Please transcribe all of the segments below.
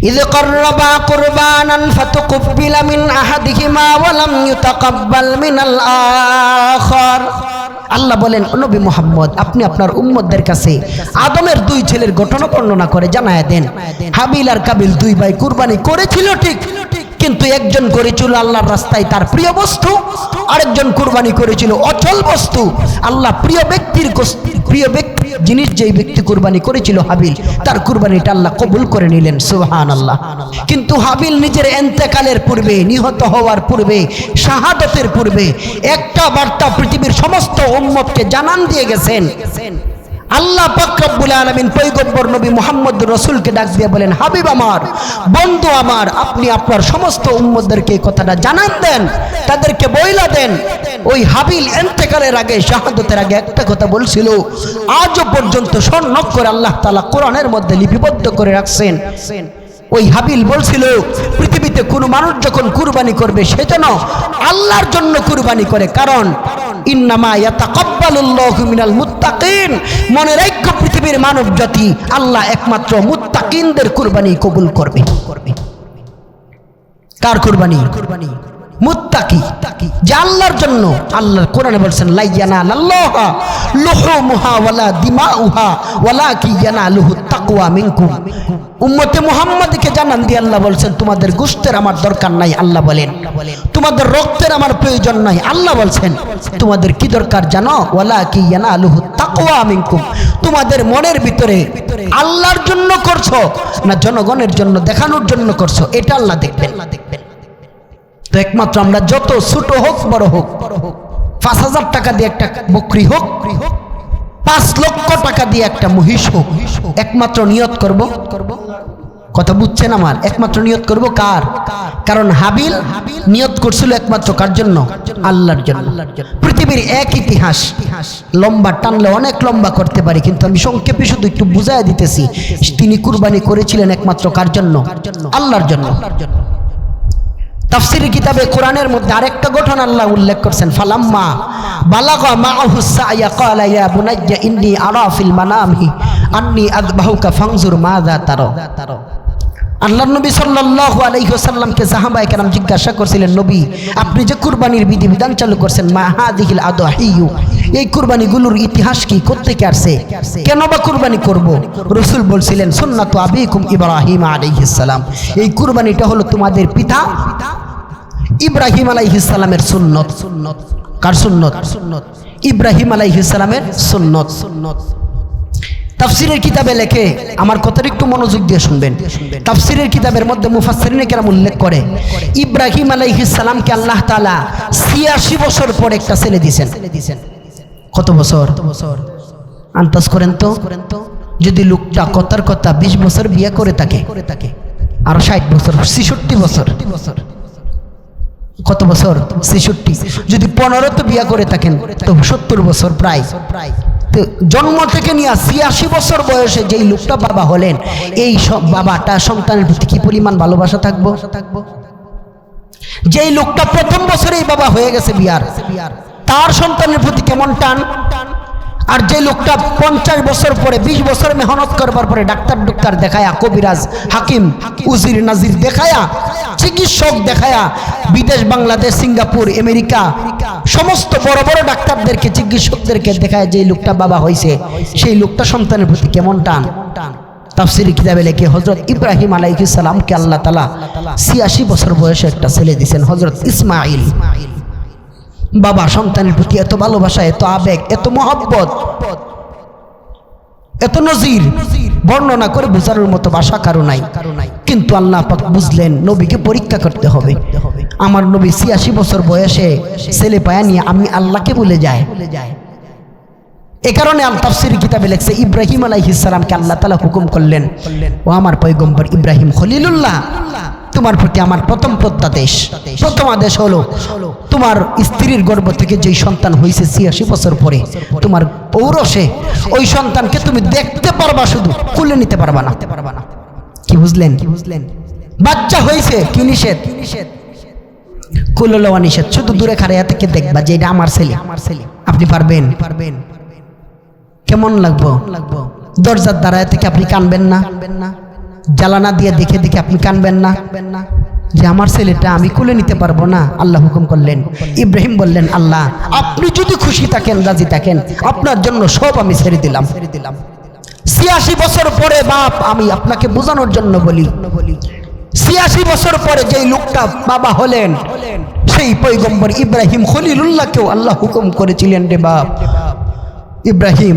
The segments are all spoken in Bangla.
إذ قربا قربانا فتقبل من أحدهما ولم يتقبل من الآخر। আল্লাহ বলেন, নবী মুহাম্মদ আপনি আপনার উম্মতদের কাছে আদমের দুই ছেলের ঘটনা বর্ণনা করে জানায় দেন। হাবিল আর কাবিল দুই ভাই কুরবানি করেছিল ঠিক, কিন্তু একজন করেছিল আল্লাহর রাস্তায় তার প্রিয় বস্তু, আরেকজন কুরবানি করেছিল অচল বস্তু। আল্লাহ প্রিয় জিনিস যেই ব্যক্তি কুরবানি করেছিল হাবিল, তার কুরবানিটা আল্লাহ কবুল করে নিলেন, সুবহানাল্লাহ। কিন্তু হাবিল নিজের ইন্তেকালের পূর্বে, নিহত হওয়ার পূর্বে, শাহাদাতের পূর্বে একটা বার্তা পৃথিবীর সমস্ত উম্মতকে জানান দিয়ে গেছেন। আল্লাহ পাক রব্বুল আলামিন পয়গম্বর নবী মুহাম্মদ রাসূলকে ডাক দিয়ে বলেন, হাবিব আমার, বন্ধু আমার, আপনি আপনার সমস্ত উম্মতদেরকে এই কথাটা জানান দেন, তাদেরকে বইলা দেন। ওই হাবিল ইন্তেকালের আগে, শাহাদাতের আগে একটা কথা বলছিল, আজও পর্যন্ত স্বর্ণ করে আল্লাহ তাআলা কোরআনের মধ্যে লিপিবদ্ধ করে রাখছেন। ওই হাবিল বলছিল, পৃথিবীতে কোনো মানুষ যখন কুরবানি করবে সে যেন আল্লাহর জন্য কুরবানি করে, কারণ ইন্নামা ইয়াতাকাব্বালুল্লাহু মিনাল মুত্তাকিন। মনে রাখো, পৃথিবীর মানব জাতি আল্লাহ একমাত্র মুত্তাকিনদের কুরবানি কবুল করবে। কার কুরবানি? মুত্তাকি, যে আল্লাহর জন্য। আল্লাহ কোরআনে বলছেন, লা ইয়ানালাল্লাহা লুহুমুহা ওয়ালা দিমাউহা ওয়ালাকিন ইয়ানালুহুত তাকওয়া মিনকুম। উম্মতে মুহাম্মাদকে জানান দিয়ে আল্লাহ বলছেন, তোমাদের গোশতের আমার দরকার নাই। আল্লাহ বলেন, তোমাদের রক্তের আমার প্রয়োজন নাই। আল্লাহ বলছেন, তোমাদের কি দরকার জানো? ওয়ালাকিন ইয়ানালুহুত তাকওয়া মিনকুম। তোমাদের মনের ভিতরে আল্লাহর জন্য করছো না জনগণের জন্য দেখানোর জন্য করছো, এটা আল্লাহ দেখবেন। তো একমাত্র আমরা যত ছোট হোক বড় হোক, ৫,০০০ টাকা দিয়ে একটা বকরি হোক, ৫ লক্ষ টাকা দিয়ে একটা মহিষ হোক, একমাত্র নিয়ত করব। কথা বুঝছেন আমার? একমাত্র নিয়ত করব কার? কারণ হাবিল নিয়ত করছিল একমাত্র কার জন্য? আল্লাহর জন্য। পৃথিবীর এক ইতিহাস লম্বা টানলে অনেক লম্বা করতে পারি, কিন্তু আমি সংক্ষেপে শুধু একটু বুঝাই দিতেছি। তিনি কুরবানি করেছিলেন একমাত্র কার জন্য? আল্লাহর জন্য। তাফসীরের কিতাবে কোরআনের মধ্যে আরেকটা ঘটনা আল্লাহ উল্লেখ করছেন, ফালাম্মা বালাগা মাআহু সা'য়া ক্বালা ইয়া বুনাইয়া ইন্নী আরা ফিল মানামি আন্নী আযবাহুকা ফানজুর মাযা তারা। আল্লাহর নবী সাল্লাল্লাহু আলাইহি ওয়াসাল্লামকে সাহাবায়ে কেরাম জিজ্ঞাসা করছিলেন, নবী আপনি যে কুরবানির বিধিবিধান চালু করছেন, মা হাদিহিল আদহিয়ু, এই কুরবানিগুলোর ইতিহাস কি, কোত্থেকে আসছে, কেন বা কুরবানি করব? রাসূল বলছিলেন, সুন্নাতু আবিকুম ইব্রাহিম আলাইহিস সালাম, এই কুরবানিটা হলো তোমাদের পিতা ইব্রাহিম আলাইহিস সালামের সুন্নত। কার সুন্নত? ইব্রাহিম আলাইহিস সালামের সুন্নত। তাফসীরের কিতাবে লেখে, আমার কথাটা একটু মনোযোগ দিয়ে শুনবেন। তাফসীরের কিতাবের মধ্যে মুফাসসিরিনে কেরাম উল্লেখ করে, ইব্রাহিম আলাইহিস সালামকে আল্লাহ তাআলা ৮৬ বছর পর একটা ছেলে দিয়েছেন। কত বছর? আন্দাজ করেন তো। যদি লোকটা কথার কথা ২০ বছর বিয়ে করে থাকে, আরো ৬০ বছর, ৬৬ বছর। কত বছর? ৬৬। যদি ১৫ তো বিয়ে করে থাকেন তো ৭০ বছর প্রায়। তো জন্ম থেকে নিয়ে ৮৬ বছর বয়সে যেই লোকটা বাবা হলেন, এই বাবাটা সন্তানের প্রতি কি পরিমাণ ভালোবাসা থাকবো? যেই লোকটা প্রথম বছরেই বাবা হয়ে গেছে বিয়ার, তার সন্তানের প্রতি কেমন টান? আর যে লোকটা ৫০ বছর পরে, ২০ বছর মেহনত করবার পরে ডাক্তার দেখায়া, কবিরাজ, হাকিম, উজির, নাজির দেখায়া, চিকিৎসক দেখায়া, বিদেশ, বাংলাদেশ, সিঙ্গাপুর, আমেরিকা সমস্ত বড় বড় ডাক্তারদেরকে, চিকিৎসকদেরকে দেখায় যে লোকটা বাবা হয়েছে, সেই লোকটা সন্তানের প্রতি কেমন টান? তাফসীরের কিতাবে লেখে, হযরত ইব্রাহিম আলাইহিস সালামকে আল্লাহ তাআলা ৮৬ বছর বয়সে একটা ছেলে দিয়েছেন, হযরত ইসমাঈল। বাবা সন্তানের প্রতি এত ভালোবাসা, এত আবেগ, এত মহব্বত, এত নজির বর্ণনা করে বোঝানোর মতো ভাষা কারো নাই। কিন্তু আল্লাহ পাক বুঝলেন নবীকে পরীক্ষা করতে হবে। আমার নবী ৮৬ বছর বয়সে ছেলে পায়া নিয়ে আমি আল্লাহকে ভুলে যায়। এ কারণে আল তাফসীরের কিতাবে লেখছে, ইব্রাহিম আলাইহিস সালামকে আল্লাহ তাআলা হুকুম করলেন, ও আমার পয়গম্বর ইব্রাহিম খলিলুল্লাহ, তোমার প্রতি আমার প্রথম প্রত্যাদেশ, প্রথম আদেশ হলো, তোমার স্ত্রীর গর্ভ থেকে যেই সন্তান হয়েছে ৮৬ বছর পরে, তোমার ঔরসে ওই সন্তানকে তুমি দেখতে পারবা, শুধু কুলে নিতে পারবা না। কি বুঝলেন? বাচ্চা হয়েছে কি নিষেধ? কুলে লওয়া নিষেধ। শুধু দূরে খাড়াইয়া থেকে দেখবা যে এটা আমার ছেলে। আপনি পারবেন? কেমন লাগবো? দরজার দ্বারায় থেকে আপনি কানবেন না? জ্বালানা দিয়ে দেখে দেখে আপনি কানবেন না যে আমার ছেলেটা আমি কোলে নিতে পারবো না? আল্লাহ হুকুম করলেন, ইব্রাহিম বললেন, আল্লাহ আপনি যদি খুশি থাকেন, রাজি থাকেন, আপনার জন্য সব আমি ছেড়ে দিলাম। 86 বছর পরে বাপ, আমি আপনাকে বোঝানোর জন্য বলি, 86 বছর পরে যেই লোকটা বাবা হলেন, সেই পয়গম্বর ইব্রাহিম খলিলুল্লাহকেও আল্লাহ হুকুম করেছিলেন, রে বাপ ইব্রাহিম,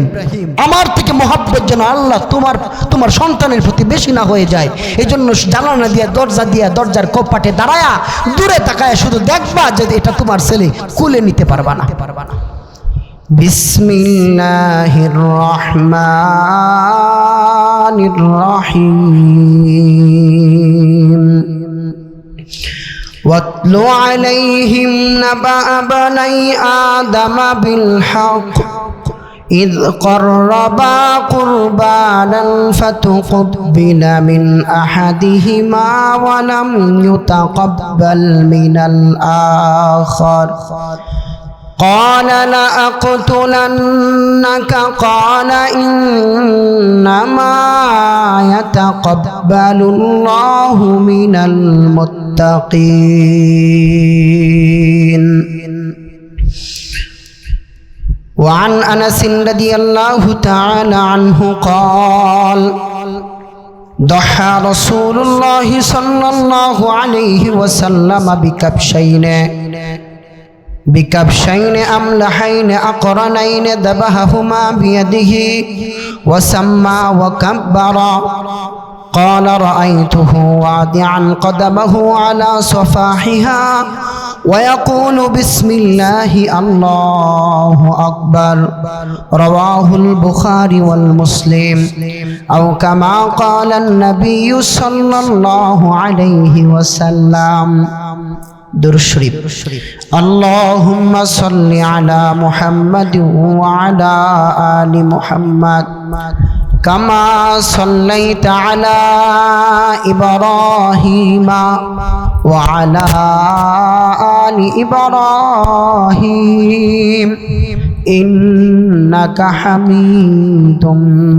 আমার থেকে মহাব্বত যেন আল্লাহ তোমার সন্তানের প্রতি বেশি না হয়ে যায়, এই জন্য জানালা দিয়া দরজার কপাটে দাঁড়ায়া দূরে তাকায় শুধু দেখবা যে এটা তোমার ছেলে, কুলে নিতে পারবা না। বিসমিল্লাহির রহমানির রহিম। ওয়াতলু আলাইহিম নাবা বানাই আদম বিল হক إذ قربا قربانا فتقبل من أحدهما ولم يتقبل من الآخر قال لأقتلنك قال إنما يتقبل الله من المتقين. وعن أنس رضي الله تعالى عنه قال ضحى رسول الله صلى الله عليه وسلم بكبشين أملحين أقرنين ذبحهما بيده وسمى وكبر. قال رأيته واضعا قدمه على صفاحها ويقول بسم الله الله أكبر. رواه البخاري والمسلم أو كما قال النبي صلى الله عليه وسلم. درود شريف. اللهم صل على محمد وعلى آل محمد كما صليت على إبراهيم وعلى آل إبراهيم إنك حميد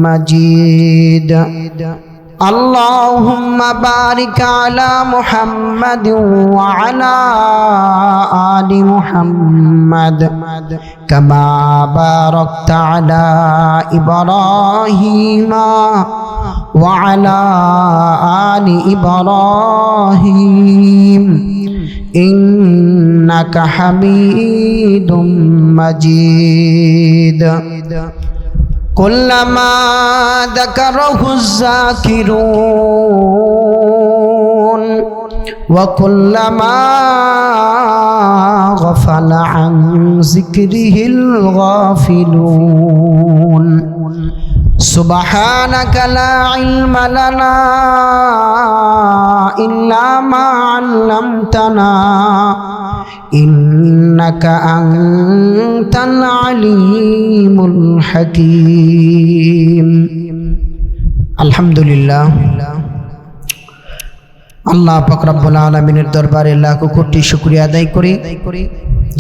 مجيد. اللهم بارك على محمد وعلى آل محمد كما باركت على إبراهيم وعلى آل إبراهيم إنك حميد مجيد. كلما ذكره الذاكرون وكلما غفل عن ذكره الغافلون. سبحانك لا علم لنا إلا ما علمتنا إنك أنت العليم الحكيم. الحمد لله. আল্লাহ পাক রব্বুল আলামিনের দরবারে লাখো কোটি শুকরিয়া আদায় করি,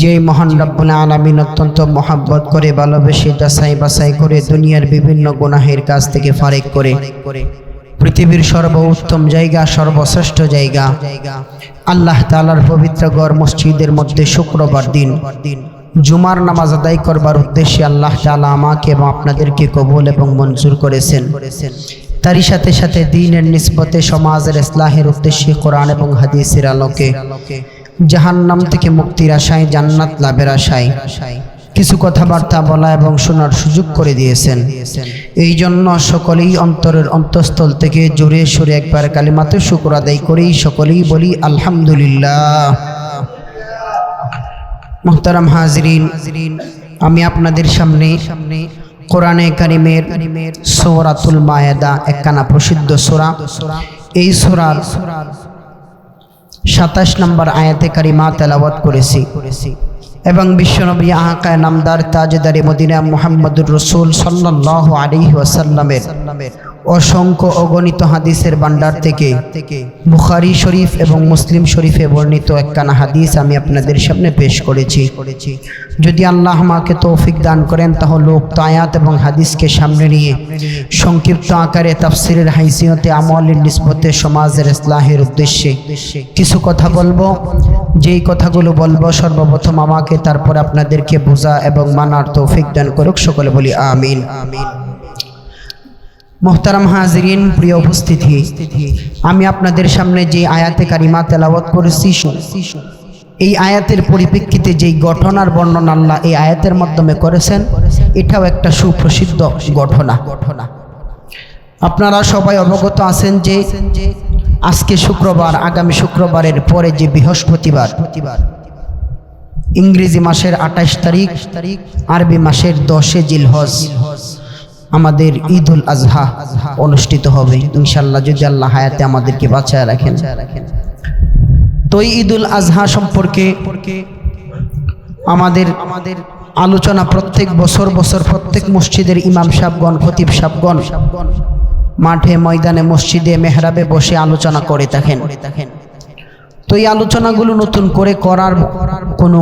যে মহান রব্বুল আলামিন অত্যন্ত মহব্বত করে, ভালোবেসে, যাচাই বাছাই করে, দুনিয়ার বিভিন্ন গুনাহের কাজ থেকে ফারেক করে পৃথিবীর সর্বোত্তম জায়গা, সর্বশ্রেষ্ঠ জায়গা আল্লাহ তাআলার পবিত্র ঘর মসজিদের মধ্যে শুক্রবার দিন জুমার নামাজ আদায় করবার উদ্দেশ্যে আল্লাহ তাআলা আমাকে এবং আপনাদেরকে কবুল এবং মঞ্জুর করেছেন। তারই সাথে সাথে দ্বীনের নিসবতে, সমাজের ইসলাহের উদ্দেশ্যে কোরআন এবং হাদিসের আলোকে জাহান্নাম থেকে মুক্তির আশায়, জান্নাত লাভের আশায় কিছু কথাবার্তা বলা এবং শোনার সুযোগ করে দিয়েছেন। এই জন্য সকলেই অন্তরের অন্তঃস্থল থেকে জোরে সোরে একবার কালিমাতে শুকর আদায় করি, সকলেই বলি আলহামদুলিল্লাহ। মুহতারাম হাজিরিন, আমি আপনাদের সামনে কোরআনে কারিমের সূরাতুল মায়েদা, একখানা প্রসিদ্ধ সূরা, এই সূরার 27 নম্বর আয়াতে কারিমা তেলাওয়াত করেছি এবং বিশ্বনবী আকায়ে নামদার তাজদারে মদিনা মুহাম্মদুর রাসূল সাল্লাল্লাহু আলাইহি ওয়াসাল্লামের অসংখ্য অগণিত হাদিসের ভান্ডার থেকে বুখারী শরীফ এবং মুসলিম শরীফে বর্ণিত একখানা হাদিস আমি আপনাদের সামনে পেশ করেছি। যদি আল্লাহ আমাকে তৌফিক দান করেন তাহলে উক্ত আয়াত এবং হাদিসকে সামনে নিয়ে সংক্ষিপ্ত আকারে তাফসিরের হাইসিয়তে আমলের নিসবতে সমাজের ইসলাহের উদ্দেশ্যে কিছু কথা বলবো। যেই কথাগুলো বলবো সর্বপ্রথম আমাকে, তারপর আপনাদেরকে বোঝা এবং মানার তৌফিক দান করুক। সকলে বলি আমিন। মোহতারাম হাজিরিন, প্রিয় উপস্থিতি, আমি আপনাদের সামনে যে আয়াতে কারিমা তেলাওয়াত করেছি, এই আয়াতের পরিপ্রেক্ষিতে যেই ঘটনার বর্ণনা আল্লাহ এই আয়াতের মাধ্যমে করেছেন, এটাও একটা সুপ্রসিদ্ধ ঘটনা। আপনারা সবাই অবগত আছেন যে আজকে শুক্রবার, আগামী শুক্রবারের পরে যে বৃহস্পতিবার, ইংরেজি মাসের 28 তারিখ, আরবি মাসের 10 জিলহজ আমাদের ঈদুল আজহা অনুষ্ঠিত হবে ইনশাআল্লাহ, যদি আল্লাহ হায়াতে আমাদেরকে বাঁচায় রাখেন। তো এই ঈদুল আজহা সম্পর্কে আমাদের আলোচনা প্রত্যেক বছর প্রত্যেক মসজিদের ইমাম সাহেবগণ, খতিব সাহেবগণ মাঠে ময়দানে মসজিদে মেহরাবে বসে আলোচনা করে থাকেন। তো এই আলোচনাগুলো নতুন করে করার কোনো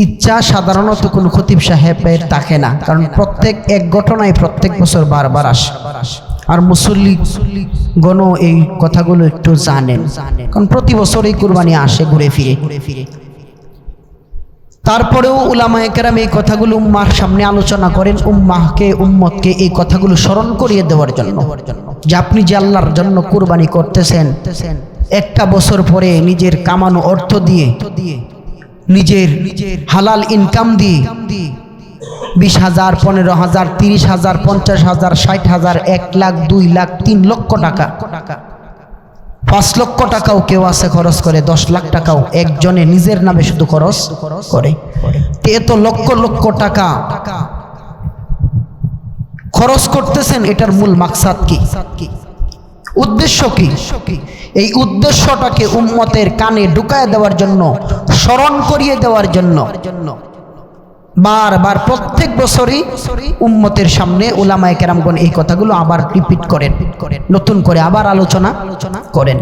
ইচ্ছা সাধারণত কোনো খতিব সাহেবের থাকে না, কারণ প্রত্যেক এক ঘটনায় প্রত্যেক বছর বারবার আসে, আর মুসল্লি গণ এই কথাগুলো একটু জানেন, কারণ প্রতি বছর এই কুরবানি আসে ঘুরে ফিরে। তারপরেও উলামায়ে কেরাম এই কথাগুলো উম্মাহর সামনে আলোচনা করেন, উম্মতকে এই কথাগুলো স্মরণ করিয়ে দেওয়ার জন্য, যে আপনি যে আল্লাহর জন্য কুরবানি করতেছেন, একটা বছর পরে নিজের কামানো অর্থ দিয়ে, নিজের হালাল ইনকাম দিয়ে 20,000, 15,000, 30,000, 50,000, 60,000, 1 লাখ, 2 লাখ, 3 লক্ষ টাকা, 5 লক্ষ টাকাও কেউ আছে খরচ করে, 10 লাখ টাকাও একজনে নিজের নামে শুধু খরচ করে। এত লক্ষ লক্ষ টাকা খরচ করতেছেন, এটার মূল মাকসাদ কি, উদ্দেশ্য কি? এই উদ্দেশ্যটাকে উম্মতের কানে ঢুকায় দেওয়ার জন্য, স্মরণ করিয়ে দেওয়ার জন্য বারবার প্রত্যেক বছরই উম্মতের সামনে উলামায়ে কেরামগণ এই কথাগুলো আবার রিপিট করেন, নতুন করে আবার আলোচনা করেন।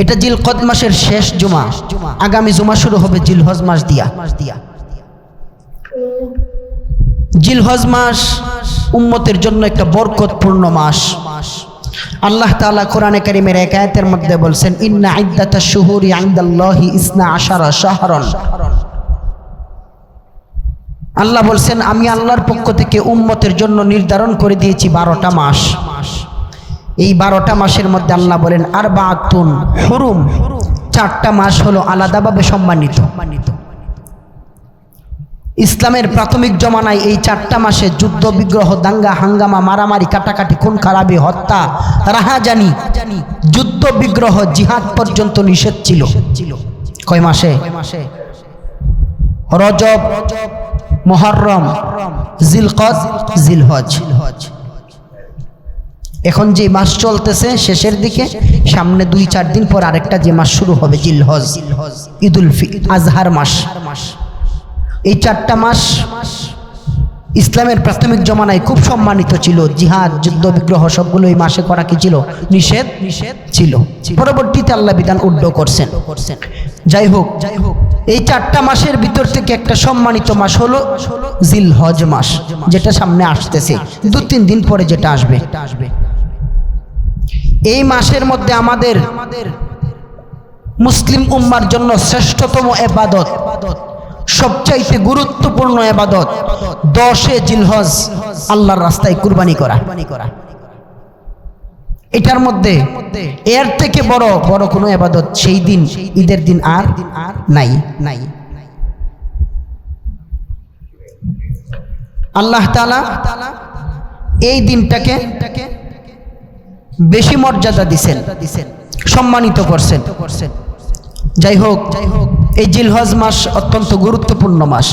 এটা জিলকদ মাসের শেষ জুমা, আগামী জুমা শুরু হবে জিলহজ মাস দিয়া। জিলহজ মাস উম্মতের জন্য একটা বরকতপূর্ণ মাস। আল্লাহ তাআলা কোরআনে কারীমের এক আয়াতের মধ্যে বলছেন, ইন্না ইদ্দাতাশ শুহুরি ইনদাল্লাহি 12 শাহরান। আল্লাহ বলছেন, আমি আল্লাহর পক্ষ থেকে উম্মতের জন্য নির্ধারণ করে দিয়েছি 12টা মাস। এই 12টা মাসের মধ্যে আল্লাহ বলেন আরবাআতুন হুরুম, 4টা মাস হলো আলাদাভাবে সম্মানিত। ইসলামের প্রাথমিক জমানায় এই 4টা মাসে যুদ্ধ বিগ্রহ, দাঙ্গা হাঙ্গামা, মারামারি, কাটাকাটি, খুন খারাপি, হত্যা, রাহাজানি, যুদ্ধ বিগ্রহ, জিহাদ পর্যন্ত নিষেধ ছিল। কয় মাসে? রজব, মুহররম, জিলকদ, জিলহজ। এখন যে মাস চলতেছে শেষের দিকে, সামনে 2-4 দিন পর আরেকটা যে মাস শুরু হবে জিলহজ, ঈদুল আজহার মাস। এই 4টা মাস ইসলামের প্রাথমিক জমানায় খুব সম্মানিত ছিল। জিহাদ, যুদ্ধ বিগ্রহ সবগুলো এই মাসে করা কি ছিল? নিষেধ ছিল। পরবর্তীতে আল্লাহ বিধান উড্ড করছেন। যাই হোক, এই 4টা মাসের ভিতর থেকে একটা সম্মানিত মাস হলো জিলহজ মাস, যেটা সামনে আসতেছে 2-3 দিন পরে যেটা আসবে। এই মাসের মধ্যে আমাদের মুসলিম উম্মার জন্য শ্রেষ্ঠতম ইবাদত, সবচাইতে গুরুত্বপূর্ণ ইবাদত 10 জিলহজ আল্লাহর রাস্তায় কুরবানি করা। এটার মধ্যে এর থেকে বড় কোনো ইবাদত সেই দিন, ঈদের দিন আর নাই। আল্লাহ তাআলা এই দিনটাকে বেশি মর্যাদা দিয়েছেন, সম্মানিত করছেন। যাই হোক, এই জিলহজ মাস অত্যন্ত গুরুত্বপূর্ণ মাস।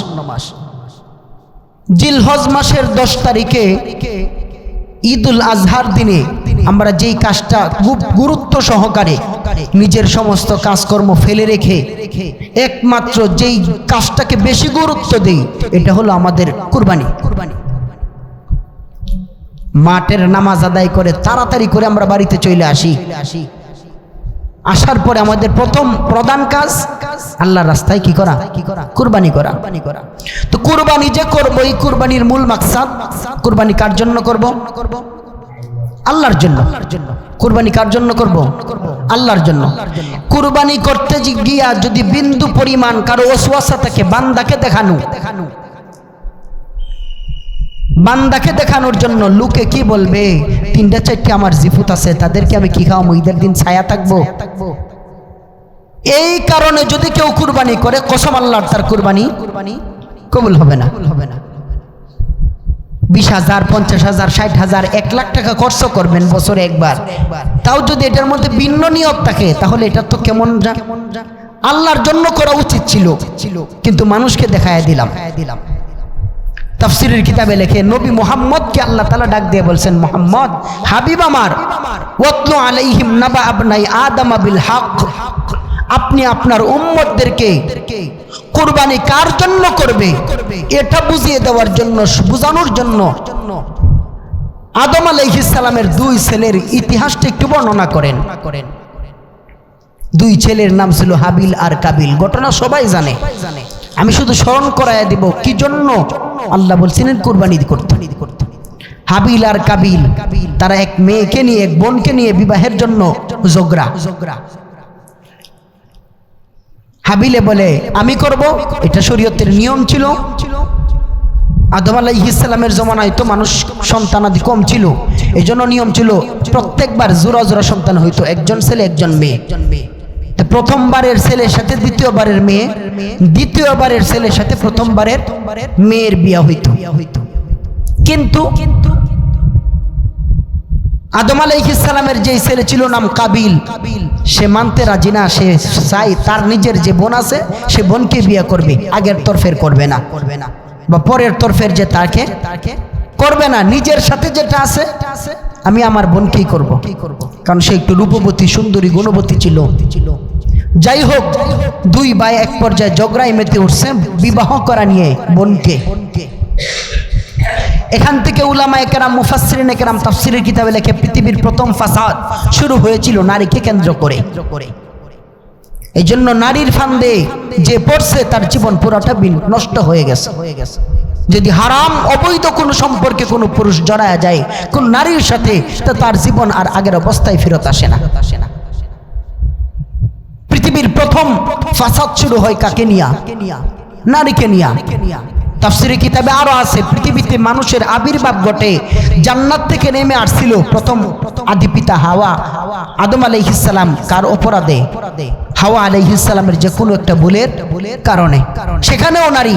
জিলহজ মাসের 10 তারিখে ঈদুল আজহার দিনে আমরা যেই কাজটা খুব গুরুত্ব সহকারে নিজের সমস্ত কাজকর্ম ফেলে রেখে একমাত্র যেই কাজটাকে বেশি গুরুত্ব দেই, এটা হলো আমাদের কুরবানি। মাঠের নামাজ আদায় করে তাড়াতাড়ি করে আমরা বাড়িতে চলে আসি। আসার পরে আমাদের প্রধান কাজ আল্লাহর রাস্তায় কি করা? কুরবানি করা। তো কুরবানি যে করব, এই কুরবানির মূল মাকসাদ, কুরবানি কার জন্য করব? আল্লাহর জন্য। কুরবানি কার জন্য করব? আল্লাহর জন্য। কুরবানি করতে গিয়া যদি বিন্দু পরিমাণ কারো ওয়াসওয়াসা থাকে, বান্দাকে দেখানোর জন্য লোকে কি বলবে, 3-4 আমার জিফুত আছে, তাদেরকে আমি কি খাওয়াবো, ঈদের দিন ছায়া থাকবো, এই কারণে যদি কেউ কুরবানি করে, কসম আল্লাহর, তার কুরবানি কবুল হবে না। 20,000, 50,000, 60,000, 1 লাখ টাকা খরচ করবেন বছরে একবার, তাও যদি এটার মধ্যে ভিন্ন নিয়ত থাকে, তাহলে এটা তো কেমন আল্লাহর জন্য করা উচিত ছিল, কিন্তু মানুষকে দেখায় দিলাম। তাফসীরের কিতাবে লেখে, নবী মুহাম্মদকে আল্লাহ তাআলা ডাক দিয়ে বলছেন, মুহাম্মদ হাবিব আমার, ওয়াতলু আলাইহিম নাবা আবনাই আদম বিল হক, আপনি আপনার উম্মতদেরকে কুরবানি কার জন্য করবে এটা বুঝিয়ে দেওয়ার জন্য, বুঝানোর জন্য আদম আলাইহিস সালামের 2 ছেলের ইতিহাসটা একটু বর্ণনা করেন। 2 ছেলের নাম ছিল হাবিল আর কাবিল, ঘটনা সবাই জানে, আমি শুধু স্মরণ করাইয়া দিব কি জন্য আল্লাহ বলছিলেন কুরবানি করতে। হাবিল আর কাবিল তারা এক মেয়েকে নিয়ে, এক বোনকে নিয়ে বিবাহের জন্য ঝগড়া। হাবিলে বলে আমি করব, এটা শরীয়তের নিয়ম ছিল। আদম আলাইহিস সালামের জমানায় তো মানুষ সন্তানাদি কম ছিল, এজন্য নিয়ম ছিল প্রত্যেকবার জোড়া জোড়া সন্তান হইতো, একজন ছেলে একজন মেয়ে। প্রথমবারের ছেলের সাথে দ্বিতীয়বারের মেয়ে, দ্বিতীয়বারের ছেলের সাথে প্রথমবারের মেয়ের বিয়ে হইতো। কিন্তু আদম আলাইহিস সালামের যে ছেলে ছিল নাম কাবিল, সে মানতে রাজি না, সে চাই তার নিজের যে বোন আছে সে বোনকে বিয়ে করবে, আগের তরফের করবে না, বা পরের তরফের যে তাকে করবে না, নিজের সাথে যেটা আছে আমি আমার বোনকেই করব, কারণ সে একটু রূপবতী, সুন্দরী, গুণবতী ছিল। যাই হোক, 2 ভাই এক পর্যায়ে ঝগড়ায় মেতে উঠছে বিবাহ করা নিয়ে বোনকে। এখান থেকে উলামায়ে কেরাম, মুফাসসিরিনে কেরাম তাফসীরের কিতাবে লেখে, পৃথিবীর প্রথম ফাসাদ শুরু হয়েছিল নারীকে কেন্দ্র করে। এই জন্য নারীর ফান্দে যে পড়ছে তার জীবন পুরোটা নষ্ট হয়ে গেছে। যদি হারাম অবৈধ কোনো সম্পর্কে কোনো পুরুষ জড়ায়া যায় কোন নারীর সাথে, তো তার জীবন আর আগের অবস্থায় ফেরত আসে না। পৃথিবীর প্রথম ফাসাদ শুরু হয় কাকে নিয়া? নারীকে নিয়া। তাফসীরের কিতাবে আরো আছে, পৃথিবীতে মানুষের আবির্ভাব ঘটে, জান্নাত থেকে নেমে আসছিল প্রথম আদি পিতা হাওয়া, আদম আলাইহিস সালাম কার অপরাধে? হাওয়া আলাইহিস সালামের যে কোনো একটা ভুলের কারণে। সেখানেও নারী।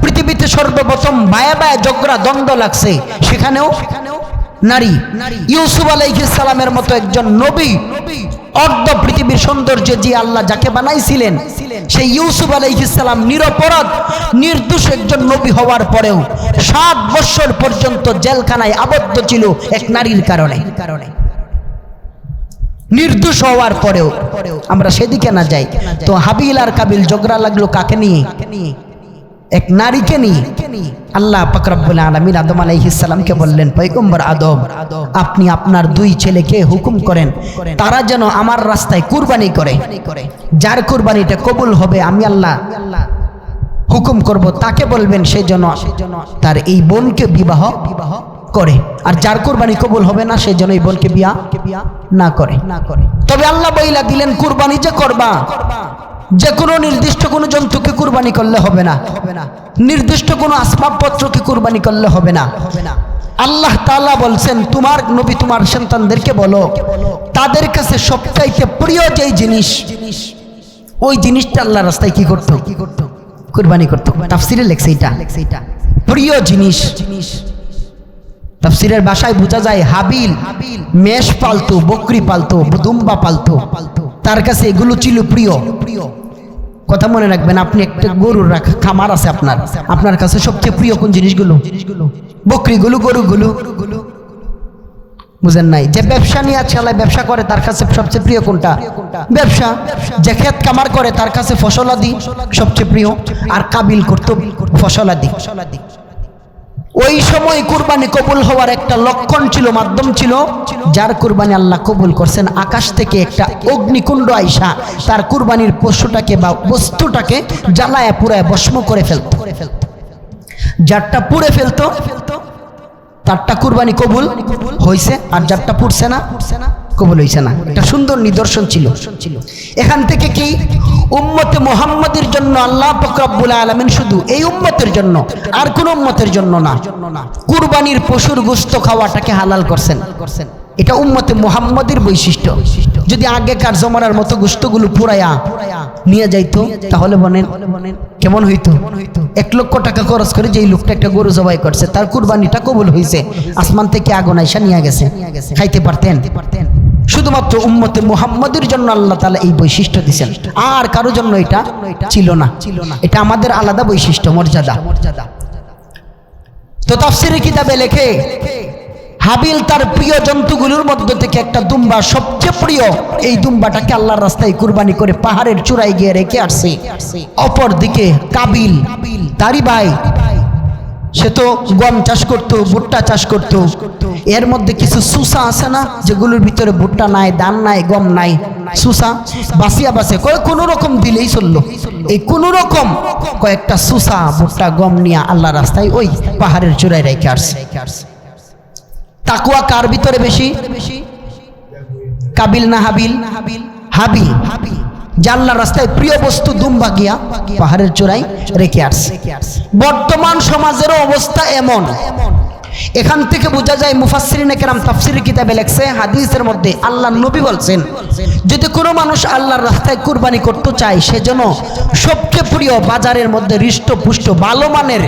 পৃথিবীতে সর্বপ্রথম বায়া বায়া ঝগড়া দ্বন্দ্ব লাগছে, সেখানেও নারী। ইউসুফ আলাইহিস সালামের মতো একজন নবী, অর্ধ পৃথিবীর সৌন্দর্য যে আল্লাহ যাকে বানাইছিলেন, সেই ইউসুফ আলাইহিস সালাম নিরপরাধ নির্দোষ একজন নবী হওয়ার পরেও 7 বছর পর্যন্ত জেলখানায় আবদ্ধ ছিল এক নারীর কারণে। নির্দোষ হওয়ার পরেও আমরা সেদিকে না যাই। তো হাবিল আর কাবিল ঝগড়া লাগলো কাকে নিয়ে? এক নারীকে নিয়ে। আল্লাহ পাক রব্বুল আলামিন আদম আলাইহিস সালামকে বললেন, পয়গম্বর আদম, আপনি আপনার 2 ছেলেকে হুকুম করেন তারা যেন আমার রাস্তায় কুরবানি করে, যার কুরবানিটা কবুল হবে আমি আল্লাহ হুকুম করব, তাকে বলবেন সে যেন তার এই বোনকে বিবাহ করে, আর যার কুরবানি কবুল হবে না সে যেন এই বোনকে বিয়া না করে। তবে আল্লাহ বইলা দিলেন, কুরবানি যে করবা, যে কোনো নির্দিষ্ট কোনো জন্তুকে কুরবানি করলে হবে না, নির্দিষ্ট কোনো আসবাবপত্রকে কুরবানি করলে হবে না। আল্লাহ তাআলা বলছেন, তোমার নবী তোমার সন্তানদেরকে বলো, তাদের কাছে সবচাইতে প্রিয় যেই জিনিস, ওই জিনিসটা আল্লাহর রাস্তায় কি করত? কুরবানি করত। তাফসীরে লেখছে এটা প্রিয় জিনিস। তাফসীরের ভাষায় বোঝা যায় হাবিল মেষ পালতো, বকরি পালতো, দুম্বা পালতো, তার কাছে এগুলো ছিল প্রিয়। কথা মনে রাখবেন, আপনি একটা গরুর খামার আছে, আপনার কাছে সবচেয়ে প্রিয় কোন জিনিসগুলো? বকরিগুলো, গরুগুলো, বুঝেন নাই? যে ব্যবসা নিয়ে চালায়, ব্যবসা করে, তার কাছে সবচেয়ে প্রিয় কোনটা? ব্যবসা। যে ক্ষেত কামার করে তার কাছে ফসলাদি সবচেয়ে প্রিয়, আর কাবিল করত ফসলাদি। ওই সময় কুরবানি কবুল হওয়ার একটা লক্ষণ ছিল, মাধ্যম ছিল, যার কুরবানি আল্লাহ কবুল করছেন, আকাশ থেকে একটা অগ্নিকুণ্ড আইসা তার কুরবানির পশুটাকে বা বস্তুটাকে জ্বালায়া পুরায় ভস্ম করে ফেলত। যারটা পুড়ে ফেলতো তারটা কুরবানি কবুল হয়েছে, আর যারটা পুড়ছে না কবুল হয়েছে না। একটা সুন্দর নিদর্শন ছিল। এখান থেকে কি উম্মতে মুহাম্মাদের জন্য আল্লাহ পাক রব্বুল আলামিন শুধু এই উম্মতের জন্য, আর কোন উম্মতের জন্য না, কুরবানির পশুর গোশত খাওয়াটাকে হালাল করছেন। এটা উম্মতে মুহাম্মাদের বৈশিষ্ট্য। যদি আগেকার জমানার মতো গোশতগুলো পুরায়া নিয়ে যাইতো তাহলে বলেন কেমন হইতো? 1 লক্ষ টাকা খরচ করে যেই লোকটা একটা গরু জবাই করছে তার কুরবানিটা কবুল হয়েছে, আসমান থেকে আগুন আইসা নিয়ে গেছে, খাইতে পারতেন? শুধুমাত্র উম্মতে মুহাম্মাদের জন্য আল্লাহ তাআলা এই বৈশিষ্ট্য দিয়েছেন, আর কারো জন্য এটা ছিল না। এটা আমাদের আলাদা বৈশিষ্ট্য, মর্যাদা। তো তাফসীরের কিতাবে লেখে হাবিল তার প্রিয় জন্তুগুলোর মধ্যে থেকে একটা দুম্বা সবচেয়ে প্রিয়, এই দুম্বাটাকে আল্লাহর রাস্তায় কুরবানি করে পাহাড়ের চূড়ায় গিয়ে রেখে আসছে। অপর দিকে কাবিল তারই ভাই, সে তো গম চাষ করতো, ভুট্টা চাষ করতো, এর মধ্যে কিছু সুসা আছে না যেগুলোর ভিতরে ভুট্টা নাই, ধান নাই, গম নাই, সুসা বাসিয়া বাসে কোন রকম দিলেই চললো। এই কোন রকম কয়েকটা সুসা ভুট্টা গম নিয়ে আল্লাহ রাস্তায় ওই পাহাড়ের চূড়ায় রেখে আসছে। তাকওয়া কার ভিতরে বেশি, কাবিল না হাবিল? হাবিল। আল্লাহর রাস্তায় প্রিয় বস্তু দুম্বা গিয়া পাহাড়ের চূড়ায় রেখে আসছে। বর্তমান সমাজের অবস্থা এমন, এখান থেকে বোঝা যায়, মুফাসসিরিনে কেরাম তাফসীরের কিতাবে লেখছে, হাদিসের মধ্যে আল্লাহর নবী বলছেন, যদি কোনো মানুষ আল্লাহর রাস্তায় কুরবানি করতে চায় সেজন্য সবচেয়ে প্রিয় বাজারের মধ্যে হৃষ্টপুষ্ট ভালো মানের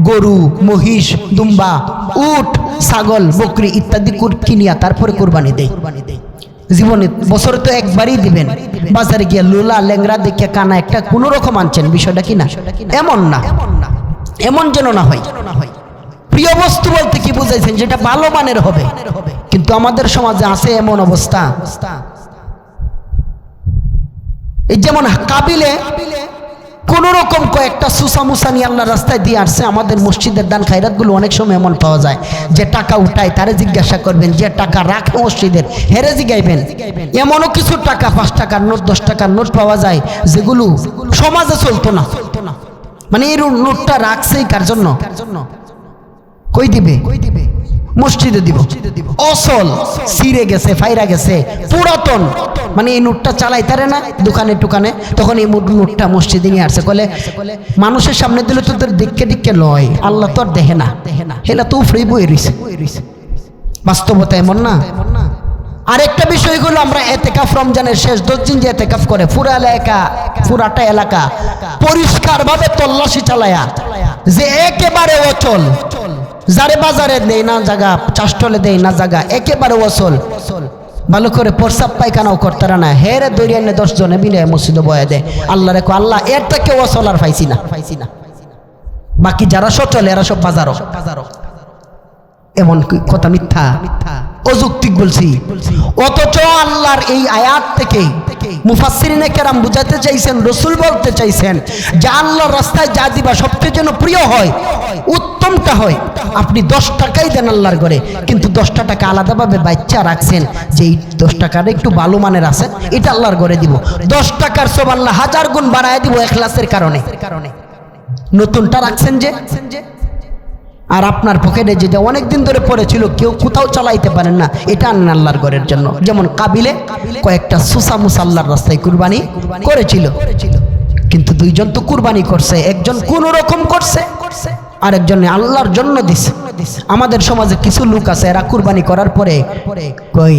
গরু, মহিষ, দুম্বা, উট, ছাগল, বকরি ইত্যাদি কিনিয়া তারপরে কুরবানি দেয়। জীবনে বছরে তো একবারই দিবেন, বাজারে গিয়ে লোলা ল্যাংরা দেখে কানা একটা কোনো রকম আনছেন, বিষয়টা কি না? এমন না, এমন যেন না হয়। প্রিয় বস্তু বলতে কি বুঝাইছেন? যেটা ভালো মানের হবে। কিন্তু আমাদের সমাজে আছে এমন অবস্থা, এই যেমন কাবিলে কোন রকম কয়েকটা সুসা মুসা নিয়ে আল্লাহ রাস্তায় দিয়ে আসছে। আমাদের মসজিদের দান খায়রাত গুলো অনেক সময় এমন পাওয়া যায়, যে টাকা উঠায় তারে জিজ্ঞাসা করবেন, যে টাকা রাখে মসজিদের হেরে জিগাইবেন। এমনও কিছু টাকা 5 টাকার নোট, 10 টাকার নোট পাওয়া যায় যেগুলো সমাজে চলতো না। মানে এই নোটটা রাখছেই কার জন্য? কই দিবে? মসজিদে দিব। অসল ছিঁড়ে গেছে, ফাইরা গেছে, পুরাতন, মানে এই নোটটা চালাই তারে না দোকানে টুকানে, তখন এই নোটটা মসজিদে নিয়ে আসছে। কলে মানুষের সামনে দিলে তো তোর দিককে দিককে লয়, আল্লাহ তো আর দেখে না, হেলা তো ফ্রি বই রইছে। বাস্তবতা এমন না। আরেকটা বিষয় হলো, আমরা এতেকাফ রমজানের শেষ 10 দিন যে এতেকাফ করে, পুরাটা এলাকা পরিষ্কার ভাবে তল্লাশি চালায়া, যে একেবারে অচল, যারে বাজারে দেয় না জায়গা, চাষটলে দেয় না জায়গা, একেবারে অচল, ভালো করে প্রসাব পায়খানাও করতারা না, হেরে দৌড়িয়ে 10 জনে মিলে মসজিদে বয়ে দেয়। আল্লাহ রেখো, আল্লাহ এর থেকে অচল আর পাইছি না। বাকি যারা সচল এরা সব বাজারও। এমন কথা মিথ্যা, অযৌক্তিক বলছি। অথচ আল্লাহর এই আয়াত থেকে মুফাসসিরিনে কেরাম বুঝাতে চাইছেন, রাসূল বলতে চাইছেন যে আল্লাহর রাস্তায় যা দিবা সবচেয়ে যেন প্রিয় হয়, উত্তমটা হয়। আপনি 10 টাকাই দেন আল্লাহর ঘরে, কিন্তু 10টা টাকা আলাদাভাবে বাচ্চা রাখছেন যে এই 10 টাকার একটু ভালো মানের আছে, এটা আল্লাহর ঘরে দিব। 10 টাকার সব আল্লাহ 1000 গুণ বাড়ায় দিব ইখলাসের কারণে। নতুনটা রাখছেন যে, আর আপনার পকেটে যেটা অনেকদিন ধরে পড়েছিল, কেউ কোথাও চালাইতে পারেন না, এটা আনেন আল্লাহর ঘরের জন্য। যেমন কাবিলে কয়েকটা সুসা মুসা আল্লাহর রাস্তায় কুরবানি করেছিল, কিন্তু 2 জন তো কুরবানি করছে, একজন কোন রকম করছে, আরেকজনে আল্লাহর জন্য দিছে। আমাদের সমাজে কিছু লোক আছে, এরা কুরবানি করার পরে কই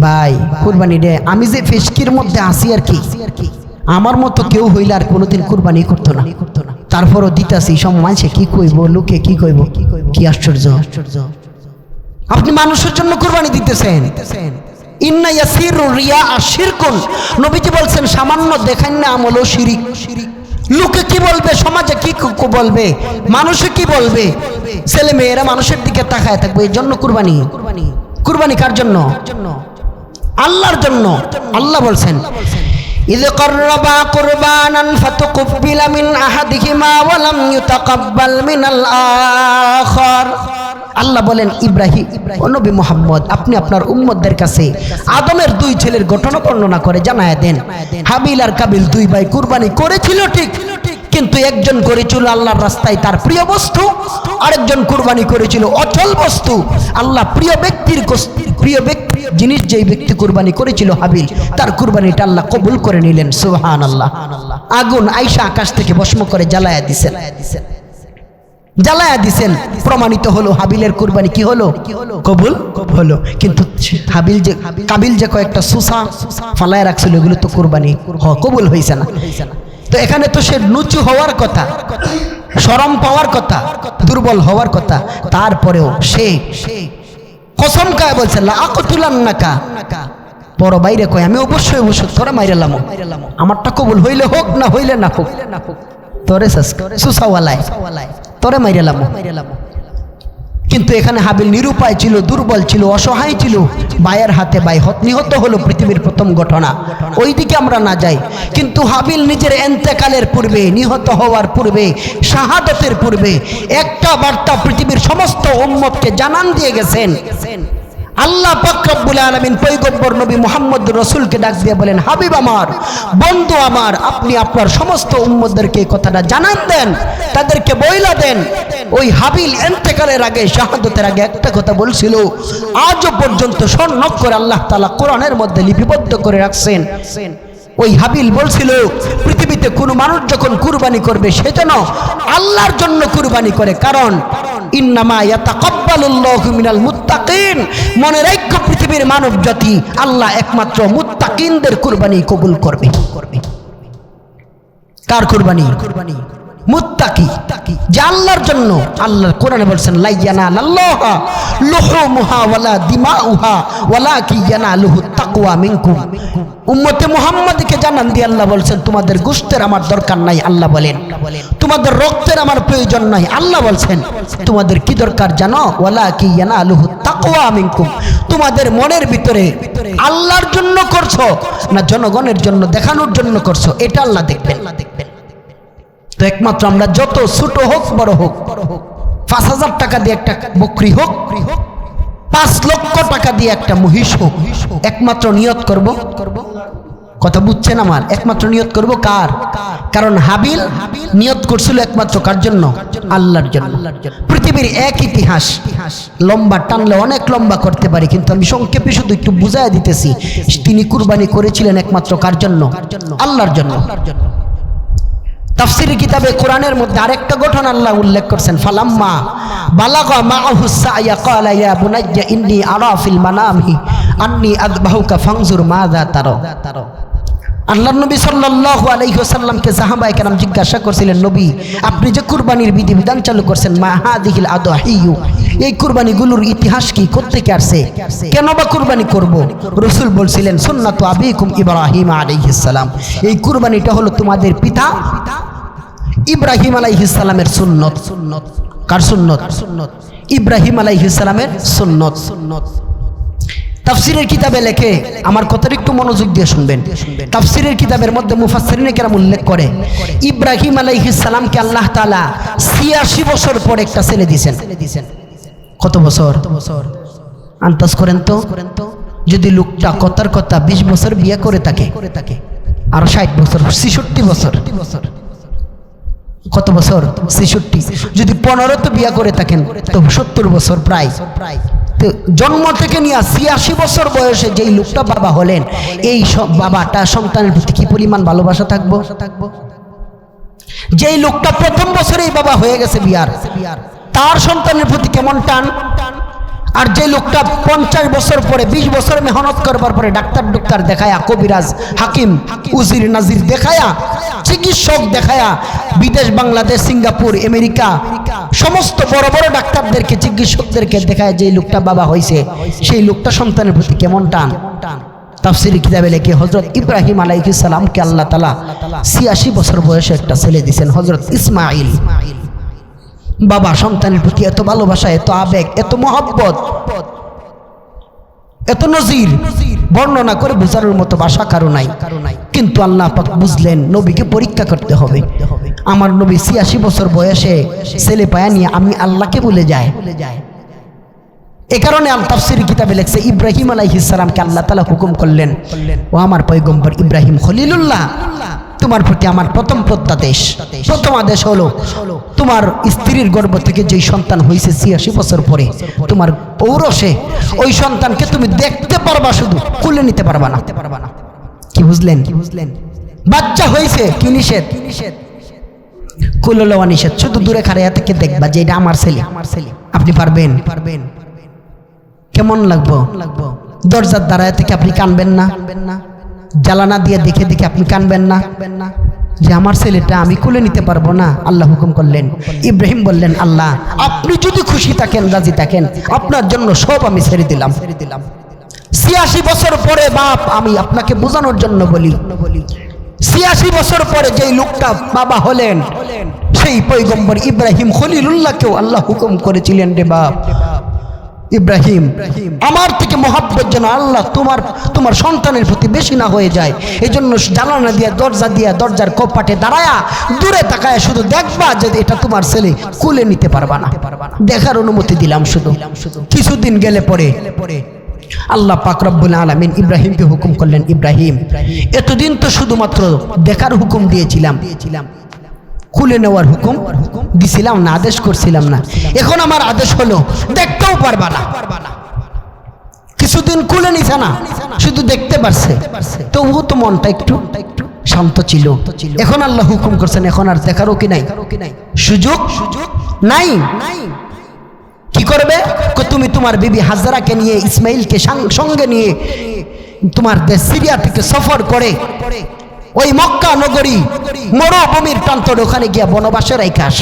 ভাই কুরবানি দে, আমি যে ফিসকির মধ্যে আসি আর কি, আমার মতো কেউ হইলে আর কোনোদিন কুরবানি করতো না, তারপরও দিতাছি। সব মানুষে কি কইব, লোকে কি কইব, কি আশ্চর্য। আপনি মানুষের জন্য কুরবানি দিতেছেন। ইন্না ইয়াসিরু রিয়া আশিরকুন, নবীজি বলছেন সামান্য দেখান না আমল ও শিরিক। লোকে কি বলবে, সমাজে কি বলবে, মানুষে কি বলবে, ছেলে মেয়েরা মানুষের দিকে তাকায় থাকবে, এই জন্য কুরবানি। কুরবানি কার জন্য? আল্লাহর জন্য। আল্লাহ বলছেন إذ قربا قربانا فتقبل من أحدهما ولم يتقبل من الآخر আল্লাহ বলেন ইব্রাহিম ও নবী মুহাম্মদ আপনি আপনার উম্মতদের কাছে আদমের দুই ছেলের ঘটনা বর্ণনা করে জানায় দেন হাবিল আর কাবিল দুই ভাই কুরবানি করেছিল ঠিক, কিন্তু একজন করেছিল আল্লাহর রাস্তায় তার প্রিয় বস্তু, আরেকজন কুরবানি করেছিল অচল বস্তু। আল্লাহ প্রিয় ব্যক্তির জিনিস যেই ব্যক্তি কুরবানি করেছিল হাবিল, তার কুরবানিটা আল্লাহ কবুল করে নিলেন। সুবহানাল্লাহ। আগুন আইসা আকাশ থেকে ভস্ম করে জ্বালায়া দিছেন, প্রমাণিত হলো হাবিলের কুরবানি কি হলো? কবুল হলো। কিন্তু কাবিল যে কয়েকটা সুসা ফালায় রাখছিল, এগুলো তো কুরবানি কবুল হয়েছে না। তো এখানে তো সে নুচু হওয়ার কথা, শরম পাওয়ার কথা, দুর্বল হওয়ার কথা, তারপরেও সে কসম খায় বলছে লা আকতুলান্নাকা, বড় বাইরে কয় আমি অবশ্যই তোরে মাইরালাম, আমারটা কবুল হইলে হোক না হইলে না হোক, তোরে সুসাওয়ালায় তোরে মাইরালাম। কিন্তু এখানে হাবিল নিরুপায় ছিল, দুর্বল ছিল, অসহায় ছিল, ভাইয়ের হাতে ভাই নিহত হলো, পৃথিবীর প্রথম ঘটনা। ওই দিকে আমরা না যাই, কিন্তু হাবিল নিজের এন্তেকালের পূর্বে, নিহত হওয়ার পূর্বে, শাহাদতের পূর্বে একটা বার্তা পৃথিবীর সমস্ত উম্মতকে জানান দিয়ে গেছেন। আল্লাহ পাক রব্বুল আলামিন পয়গম্বর নবী মুহাম্মদ রাসূলকে ডাক দিয়ে বলেন, হাবিব আমার, বন্ধু আমার, আপনি আপনার সমস্ত উম্মতদেরকে এই কথাটা জানান দেন, তাদেরকে বইলা দেন। ওই হাবিল ইন্তেকালের আগে, শাহাদতের আগে একটা কথা বলছিল, আজও পর্যন্ত স্বর্ণ করে আল্লাহ তাআলা কোরআনের মধ্যে লিপিবদ্ধ করে রাখছেন। ওই হাবিল বলছিল পৃথিবীতে কোনো মানুষ যখন কুরবানি করবে সে যেন আল্লাহর জন্য কুরবানি করে, কারণ ইন্নামা ইয়াতাকাব্বালুল্লাহু মিনাল মুত্তাকিন। মনে রাখো পৃথিবীর মানব জাতি আল্লাহ একমাত্র মুত্তাকিনদের কুরবানি কবুল করবে। কার কুরবানি? মুত্তাকি, যে আল্লাহর জন্য। আল্লাহর কোরআনে বলছেন লা ইয়ানালাল্লাহা লুহুমুহা ওয়ালা দিমাউহা ওয়ালাকিন ইয়ানালুহুত তাকওয়া মিনকুম। উম্মতে মুহাম্মাদকে জানান দিয়ে আল্লাহ বলছেন তোমাদের গোশতের আমার দরকার নাই। আল্লাহ বলেন তোমাদের রক্তের আমার প্রয়োজন নাই। আল্লাহ বলছেন তোমাদের কি দরকার জানো? ওয়ালাকিন ইয়ানালুহুত তাকওয়া মিনকুম। তোমাদের মনের ভিতরে আল্লাহর জন্য করছো না জনগণের জন্য দেখানোর জন্য করছো, এটা আল্লাহ দেখবেন। তো একমাত্র আমরা যত ছোট হোক বড় হোক, ৫,০০০ টাকা দিয়ে একটা বকরি হোক, ৫ লক্ষ টাকা দিয়ে একটা মহিষ হোক, একমাত্র নিয়ত করব। কথা বুঝছেন আমার? একমাত্র নিয়ত করব কার? কারণ হাবিল নিয়ত করছিল একমাত্র কার জন্য? আল্লাহর জন্য। পৃথিবীর এক ইতিহাস লম্বা টানলে অনেক লম্বা করতে পারি, কিন্তু আমি সংক্ষেপে শুধু একটু বুঝাই দিতেছি। তিনি কুরবানি করেছিলেন একমাত্র কার জন্য? আল্লাহর জন্য। তাফসীরের কিতাবে কোরআনের মধ্যে আরেকটা ঘটনা আল্লাহ উল্লেখ করছেন, ফালাম্মা বালাগা মাআহু সা'য়া ক্বালা ইয়া বুনাইয়া ইন্নী আরা ফিল মানামি আন্নী আযবাহুকা ফানজুর মাযা তারা। আল্লাহর নবী সাল্লাল্লাহু আলাইহি ওয়াসাল্লামকে সাহাবায়ে কেরাম জিজ্ঞাসা করছিলেন, নবী আপনি যে কুরবানির বিধিবিধান চালু করছেন, মা হাদিহিল আদহিয়ু, এই কুরবানিগুলোর ইতিহাস কি, কোত্থেকে আসছে, কেন বা কুরবানি করব? রাসূল বলছিলেন সুন্নাতু আবিকুম ইব্রাহিম আলাইহিস সালাম, এই কুরবানিটা হলো তোমাদের পিতা ইব্রাহিম আলাইহিস সালামের সুন্নত। কার সুন্নত? ইব্রাহিম আলাইহিস সালামের সুন্নত। তাফসীরের কিতাবে লেখে, আমার কথাটা একটু মনোযোগ দিয়ে শুনবেন। তাফসীরের কিতাবের মধ্যে মুফাসসিরিনে কেরাম উল্লেখ করে, ইব্রাহিম আলাইহিস সালামকে আল্লাহ তাআলা ৮৬ বছর পর একটা ছেলে দিয়েছেন। কত বছর? আন্দাজ করেন তো, যদি লোকটা কথার কথা ২০ বছর বিয়ে করে থাকে, আর ৬০ বছর, ৬৬ বছর। কত বছর? ৬৬। যদি ১৫ তো বিয়ে করে থাকেন তো ৭০ বছর প্রায়। জন্ম থেকে নিয়ে ৮৬ বছর বয়সে যেই লোকটা বাবা হলেন, এই সব বাবাটা সন্তানের প্রতি কি পরিমাণ ভালোবাসা থাকবো? যেই লোকটা প্রথম বছরেই বাবা হয়ে গেছে বিয়ার, তার সন্তানের প্রতি কেমন টান? আর যে লোকটা ৫০ বছর পরে, ২০ বছর মেহনত করবার পরে ডাক্তার দেখায়া, কবিরাজ, হাকিম, উজির, নাজির দেখায়া, চিকিৎসক দেখায়া, বিদেশ, বাংলাদেশ, সিঙ্গাপুর, আমেরিকা সমস্ত বড় বড় ডাক্তারদেরকে, চিকিৎসকদেরকে দেখায় যে লোকটা বাবা হয়েছে, সেই লোকটা সন্তানের প্রতি কেমন টান? তাফসীরের কিতাবে লেখে, হযরত ইব্রাহিম আলাইহিস সালামকে আল্লাহ তাআলা ৮৬ বছর বয়সে একটা ছেলে দিয়েছেন, হযরত ইসমাঈল। বাবা সন্তানের প্রতি এত ভালোবাসা, এত আবেগ, এত মহব্বত, এত নজির বর্ণনা করে বোঝানোর মতো ভাষা কারো নাই। কিন্তু আল্লাহ পাক বুঝলেন নবীকে পরীক্ষা করতে হবে। আমার নবী ৮৬ বছর বয়সে ছেলে পায়া নিয়ে আমি আল্লাহকে ভুলে যায়। এ কারণে আল তাফসীর কিতাবে লেখছে ইব্রাহিম আলাইহিস সালামকে আল্লাহ তাআলা হুকুম করলেন, ও আমার পয়গম্বর ইব্রাহিম খলিলুল্লাহ, তোমার প্রতি আমার প্রথম প্রত্যাদেশ, প্রথম আদেশ হলো তোমার স্ত্রীর গর্ভ থেকে যেই সন্তান হয়েছে ৮৬ বছর পরে তোমার ঔরসে, ওই সন্তানকে তুমি দেখতে পারবা, শুধু কুলে নিতে পারবা না। কি বুঝলেন? বাচ্চা হয়েছে কি নিষেধ? কুলে লওয়া নিষেধ। শুধু দূরে খাড়াইয়া থেকে দেখবা যে এটা আমার ছেলে। আপনি পারবেন? কেমন লাগবো? দরজার দাঁড়ায় থেকে আপনি কানবেন না? জ্বালানা দিয়ে দেখে দেখে আপনি কানবেন না যে আমার ছেলেটা আমি কুলে নিতে পারবো না? আল্লাহ হুকুম করলেন। ইব্রাহিম বললেন, আল্লাহ আপনি যদি খুশি থাকেন, রাজি থাকেন, আপনার জন্য সব আমি ছেড়ে দিলাম। ৮৬ বছর পরে বাপ, আমি আপনাকে বোঝানোর জন্য বলি, ৮৬ বছর পরে যেই লোকটা বাবা হলেন, সেই পয়গম্বর ইব্রাহিম খলিলুল্লাহকেও আল্লাহ হুকুম করেছিলেন, রে বাপ ইব্রাহিম, আমার থেকে মহব্বত যেন আল্লাহ তোমার সন্তানের প্রতি বেশি না হয়ে যায়, এই জন্য জানালা দিয়ে দরজার কপাটে দাঁড়ায়া দূরে তাকায় শুধু দেখবা যে এটা তোমার ছেলে, কুলে নিতে পারবা না। দেখার অনুমতি দিলাম শুধু। কিছুদিন গেলে পরে আল্লাহ পাক রব্বুল আলামিন ইব্রাহিমকে হুকুম করলেন, ইব্রাহিম এতদিন তো শুধুমাত্র দেখার হুকুম দিয়েছিলাম, কুলে নেওয়ার হুকুম দিছিলাম না, আদেশ করছিলাম না। এখন আমার আদেশ হলো দেখতেও পারবা না। কিছুদিন কুলে নিছে না, শুধু দেখতে পারছে, তবুও তো মনটা একটু শান্ত ছিল। এখন আল্লাহ হুকুম করছেন, এখন আর দেখারও কি নাই, সুযোগ নাই। কি করবে? তুমি তোমার বিবি হাজরাকে নিয়ে, ইসমাইলকে সঙ্গে নিয়ে তোমার দেশ সিরিয়া থেকে সফর করে ওই মক্কা নগরী মরুভূমির প্রান্তরে ওখানে গিয়া বনবাসে রাইখা আস।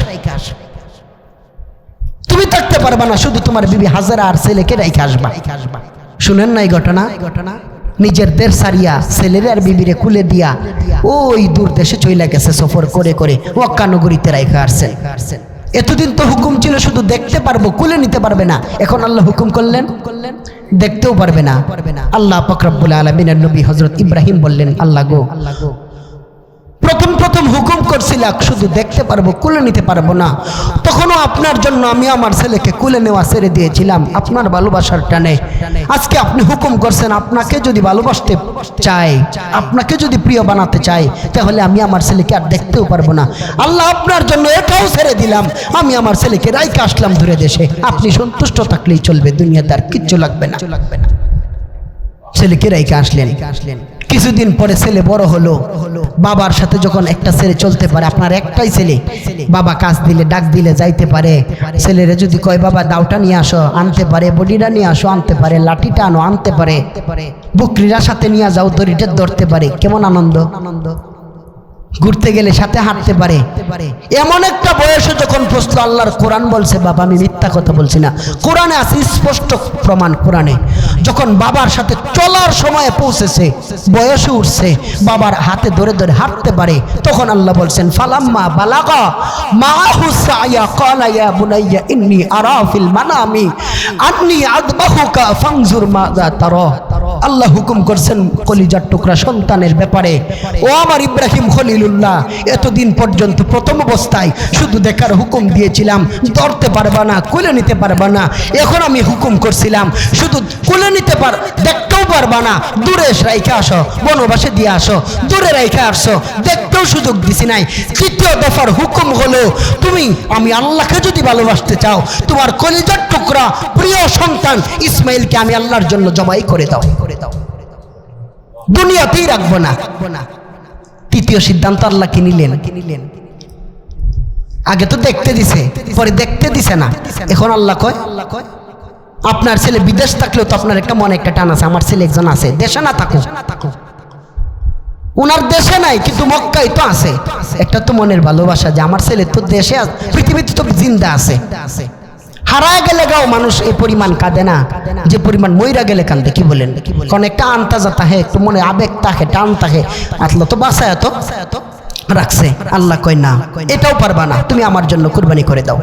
তুমি থাকতে পারবা না, শুধু তোমার বিবি হাজরা আর ছেলেকে রাইখা আসবা। শুনেন না এই ঘটনা? নিজের দেশ সারিয়া ছেলের আর বিবিরে কুলে দিয়া ওই দূর দেশে চইলা গেছে, সফর করে করে মক্কা নগরীতে রাইখা আসছেন। এতদিন তো হুকুম ছিল শুধু দেখতে পারবো, কুলে নিতে পারবে না। এখন আল্লাহ হুকুম করলেন দেখতেও পারবে না। আল্লাহ পাক রব্বুল আলামিনের নবী হযরত ইব্রাহিম বললেন, আল্লাহ গো, প্রথম হুকুম করছিলাম শুধু দেখতে পারবো, কুলে নিতে পারবো না, তখনও আপনার জন্য আমি আমার ছেলেকে কুলে নেওয়া ছেড়ে দিয়েছিলাম আপনার ভালোবাসার টানে। আজকে আপনি হুকুম করছেন, আপনাকে যদি ভালোবাসতে চাই, আপনাকে যদি প্রিয় বানাতে চাই, তাহলে আমি আমার ছেলেকে আর দেখতেও পারবো না। আল্লাহ আপনার জন্য এটাও ছেড়ে দিলাম, আমি আমার ছেলেকে রাইখা আসলাম দূরে দেশে। আপনি সন্তুষ্ট থাকলেই চলবে, দুনিয়াতে আর কিচ্ছু লাগবে না। ছেলেকে রাইখা আসলেন। কিছুদিন পরে ছেলে বড় হলো, বাবার সাথে যখন একটা ছেলে চলতে পারে, আপনার একটাই ছেলে, বাবা কাজ দিলে ডাক দিলে যাইতে পারে, ছেলেরে যদি কয় বাবা দাওটা নিয়ে আসো আনতে পারে, বডিটা নিয়ে আসো আনতে পারে, লাঠিটা আনো আনতে পারে, বকরিরা সাথে নিয়ে যাও দড়িটা ধরতে পারে, কেমন আনন্দ। ঘুরতে গেলে সাথে হাঁটতে পারে। এমন একটা বয়সে যখন প্রশ্ন, আল্লাহর কোরআন বলছে, বাবা আমি মিথ্যা কথা বলছি না, কোরআনে আছে স্পষ্ট প্রমাণ। কোরআনে যখন বাবার সাথে চলার সময় পৌঁছেছে, বয়সে উঠছে, বাবার হাতে ধরে ধরে হাঁটতে পারে, তখন আল্লাহ বলছেন, ফালাম্মা বালাগা মাহু সায়া ক্বালা ইয়া বুনাইয়া ইন্নী আরা ফিল মানামি আন্নী আযবাহুকা ফানজুর মাযা তারা। আল্লাহ হুকুম করছেন কলিজার টুকরা সন্তানের ব্যাপারে, ও আমার ইব্রাহিম খলিলুল্লাহ, এতদিন পর্যন্ত প্রথম অবস্থায় শুধু দেখার হুকুম দিয়েছিলাম, ধরতে পারবা না, কুলে নিতে পারবা না। এখন আমি হুকুম করছিলাম শুধু কুলে নিতে দেখতেও পারবা না, দূরে রাইখা আসো, বনবাসে দিয়ে আসো, দূরে রাইখা আসো, দেখতেও সুযোগ দিছি নাই। তৃতীয় দফার হুকুম হলো, তুমি আমি আল্লাহকে যদি ভালোবাসতে চাও, তোমার কলিজার টুকরা প্রিয় সন্তান ইসমাইলকে আমি আল্লাহর জন্য জবাই করে দাও, দুনিয়াতেই রাখবো না। তৃতীয় সিদ্ধান্ত আল্লাহ কি নিলেন? আগে তো দেখতে দিছে, পরে দেখতে দিছে না। এখন আল্লাহ কয়, আপনার ছেলে বিদেশ থাকলেও তো আপনার একটা মনে একটা টান আছে, আমার ছেলে একজন আছে, দেশে না থাকুক, ওনার দেশে নাই কিন্তু মক্কায় তো আছে, একটা তো মনের ভালোবাসা যে আমার ছেলে তো দেশে, পৃথিবীতে তো জিন্দা আছে। হারায় গেলে গাও মানুষ এই পরিমাণ কাঁদে না, যে পরিমাণ মইরা গেলে কান্দে। কি বলেন? কারণ একটা আন্তাজা থাকে, একটু মনে আবেগ থাকে, টান থাকে, আসলো তো বাসায় তো রাখছে। আল্লাহ কয় না, এটাও পারবা না, তুমি আমার জন্য কুরবানি করে দাও।